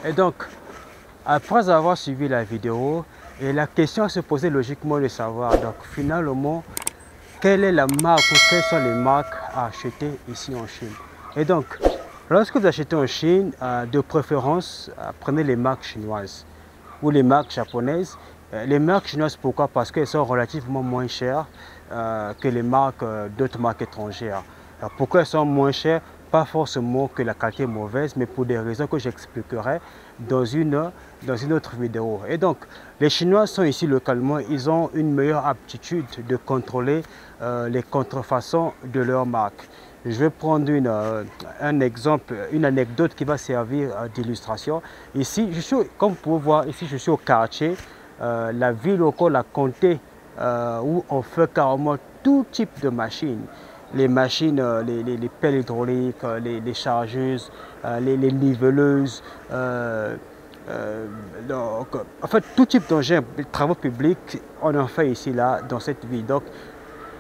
Et donc, après avoir suivi la vidéo, et la question à se poser logiquement de savoir, donc finalement, quelle est la marque ou quelles sont les marques à acheter ici en Chine. Et donc, lorsque vous achetez en Chine, de préférence, prenez les marques chinoises ou les marques japonaises. Les marques chinoises, pourquoi? Parce qu'elles sont relativement moins chères que les marques d'autres marques étrangères. Alors, pourquoi elles sont moins chères? Pas forcément que la qualité est mauvaise, mais pour des raisons que j'expliquerai dans une autre vidéo. Et donc, les Chinois sont ici localement, ils ont une meilleure aptitude de contrôler les contrefaçons de leurs marques. Je vais prendre un exemple, une anecdote qui va servir d'illustration. Ici, comme vous pouvez voir, ici je suis au quartier, la ville encore, la comté, où on fait carrément tout type de machines. Les machines, les pelles hydrauliques, les chargeuses, les niveleuses, donc, en fait, tout type d'engins, de travaux publics, on en fait ici, là, dans cette ville. Donc,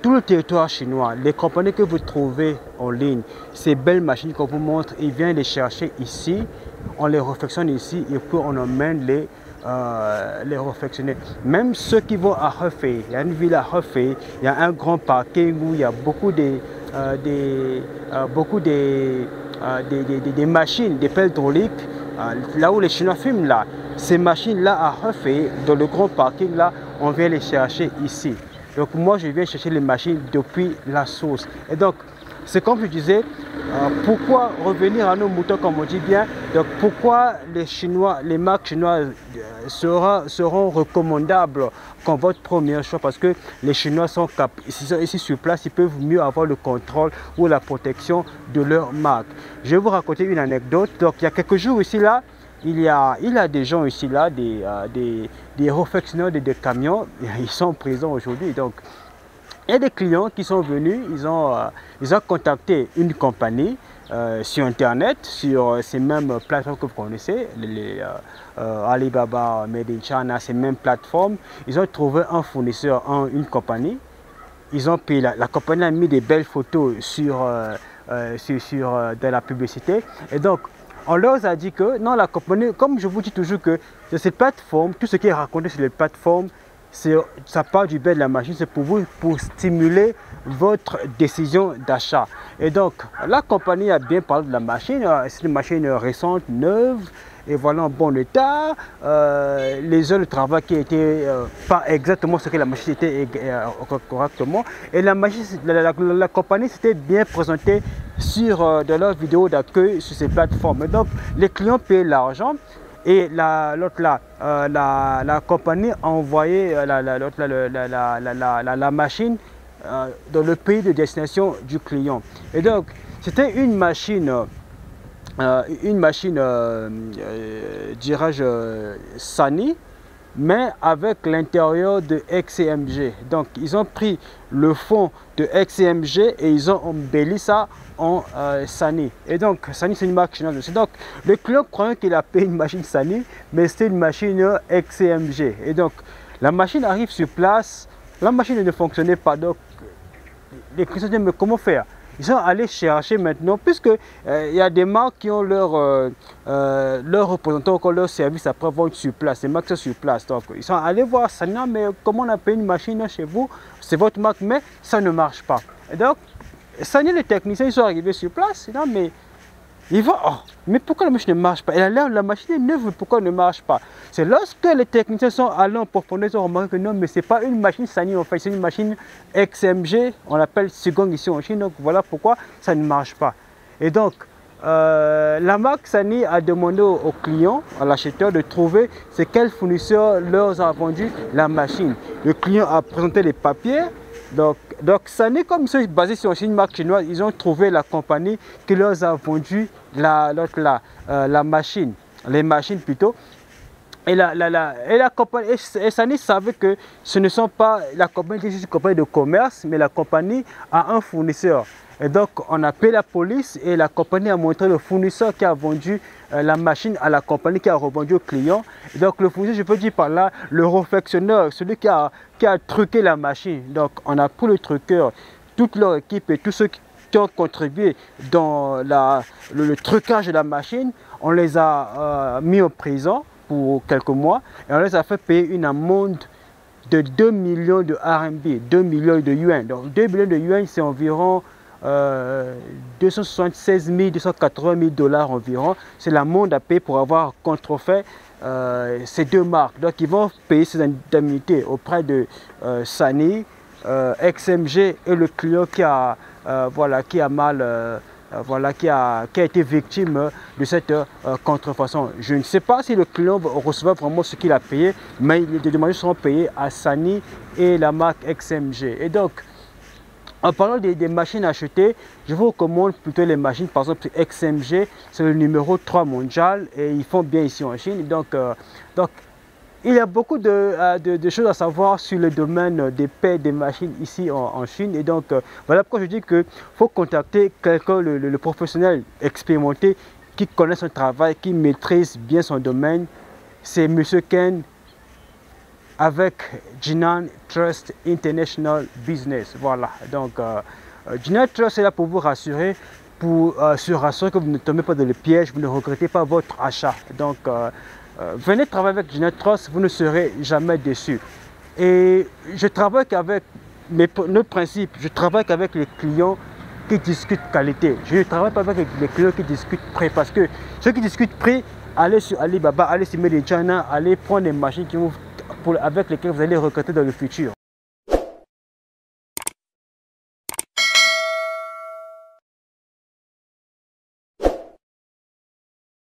tout le territoire chinois, les compagnies que vous trouvez en ligne, ces belles machines qu'on vous montre, ils viennent les chercher ici, on les réfectionne ici et puis on emmène les réfectionner. Même ceux qui vont à Hefei, il y a une ville à Hefei, il y a un grand parking où il y a beaucoup des machines, des pelles hydrauliques, là où les Chinois fument là. Ces machines-là à Hefei, dans le grand parking là, on vient les chercher ici. Donc moi, je viens chercher les machines depuis la source. Et donc, c'est comme je disais, pourquoi revenir à nos moutons, comme on dit bien. Donc pourquoi les marques chinoises seront recommandables comme votre premier choix? Parce que les Chinois sont ici sur place, ils peuvent mieux avoir le contrôle ou la protection de leur marque. Je vais vous raconter une anecdote. Donc il y a quelques jours ici là, il y a des gens ici là, des réfectionneurs de camions, ils sont présents aujourd'hui. Donc il y a des clients qui sont venus, ils ont contacté une compagnie sur internet, sur ces mêmes plateformes que vous connaissez, Alibaba, Made in China, ces mêmes plateformes. Ils ont trouvé un fournisseur, une compagnie. Ils ont payé, la compagnie a mis des belles photos de la publicité. Et donc, on leur a dit que non, la compagnie, comme je vous dis toujours que sur ces plateformes, tout ce qui est raconté sur les plateformes, ça part du bien de la machine, c'est pour vous, pour stimuler votre décision d'achat. Et donc, la compagnie a bien parlé de la machine, c'est une machine récente, neuve, et voilà en bon état. Les heures de travail qui étaient pas exactement ce que la machine était correctement. Et la machine, la compagnie s'était bien présentée dans leur vidéo d'accueil sur ces plateformes. Et donc, les clients paient l'argent. Et la compagnie a envoyé la machine dans le pays de destination du client. Et donc, c'était une machine, dirais-je, Sany, mais avec l'intérieur de XCMG. Donc, ils ont pris le fond de XCMG et ils ont embelli ça en Sany. Et donc, Sany, c'est une marque chinoise. Donc, le client croyait qu'il a payé une machine Sany, mais c'était une machine XCMG. Et donc, la machine arrive sur place, la machine ne fonctionnait pas. Donc, les clients se disent, mais comment faire? Ils sont allés chercher maintenant, puisque il y a des marques qui ont leurs représentants, leur service après vente sur place, les marques sont sur place. Donc ils sont allés voir Sany, mais comment on a payé une machine chez vous, c'est votre marque, mais ça ne marche pas. Et donc, Sany, les techniciens, ils sont arrivés sur place, non mais ils vont, oh, mais pourquoi la machine ne marche pas? Elle a l'air, la machine est neuve, pourquoi elle ne marche pas? C'est lorsque les techniciens sont allés en profondeur, ils ont remarqué que non, mais ce n'est pas une machine Sany en fait, c'est une machine XMG, on l'appelle Sugong ici en Chine, donc voilà pourquoi ça ne marche pas. Et donc, la marque Sany a demandé aux clients, à l'acheteur, de trouver c'est quel fournisseur leur a vendu la machine. Le client a présenté les papiers. Donc Sany, comme ils sont basés sur une marque chinoise, ils ont trouvé la compagnie qui leur a vendu la machine, les machines plutôt. Et Sany savait que ce ne sont pas la compagnie, c'est juste une compagnie de commerce, mais la compagnie a un fournisseur. Et donc, on a appelé la police et la compagnie a montré le fournisseur qui a vendu la machine à la compagnie qui a revendu au client. Et donc, le fournisseur, je peux dire par là, le réfectionneur, celui qui a truqué la machine. Donc, on a pris le truqueur, toute leur équipe et tous ceux qui ont contribué dans le trucage de la machine. on les a mis en prison pour quelques mois et on les a fait payer une amende de 2 millions de RMB, 2 millions de yuan. Donc 2 millions de yuan, c'est environ 276 280 000 dollars environ. C'est l'amende à payer pour avoir contrefait ces deux marques. Donc ils vont payer ces indemnités auprès de Sany, XMG et le client qui a, qui a été victime de cette contrefaçon. Je ne sais pas si le client recevra vraiment ce qu'il a payé, mais les dommages seront payés à Sany et la marque XMG. Et donc, en parlant des machines achetées, je vous recommande plutôt les machines, par exemple XMG, c'est le numéro 3 mondial et ils font bien ici en Chine. Donc il y a beaucoup de choses à savoir sur le domaine des paires des machines ici en Chine. Et donc, voilà pourquoi je dis qu'il faut contacter quelqu'un, le professionnel expérimenté, qui connaît son travail, qui maîtrise bien son domaine. C'est M. Ken avec Jinan Trust International Business. Voilà, donc Jinan Trust est là pour vous rassurer, pour se rassurer que vous ne tombez pas dans le piège, vous ne regrettez pas votre achat. Donc, venez travailler avec Jinan Trust, vous ne serez jamais déçus. Et je travaille qu'avec notre principe, je travaille qu'avec les clients qui discutent qualité. Je ne travaille pas avec les clients qui discutent prix, parce que ceux qui discutent prix, allez sur Alibaba, allez sur Made in China, allez prendre des machines avec lesquelles vous allez regretter dans le futur.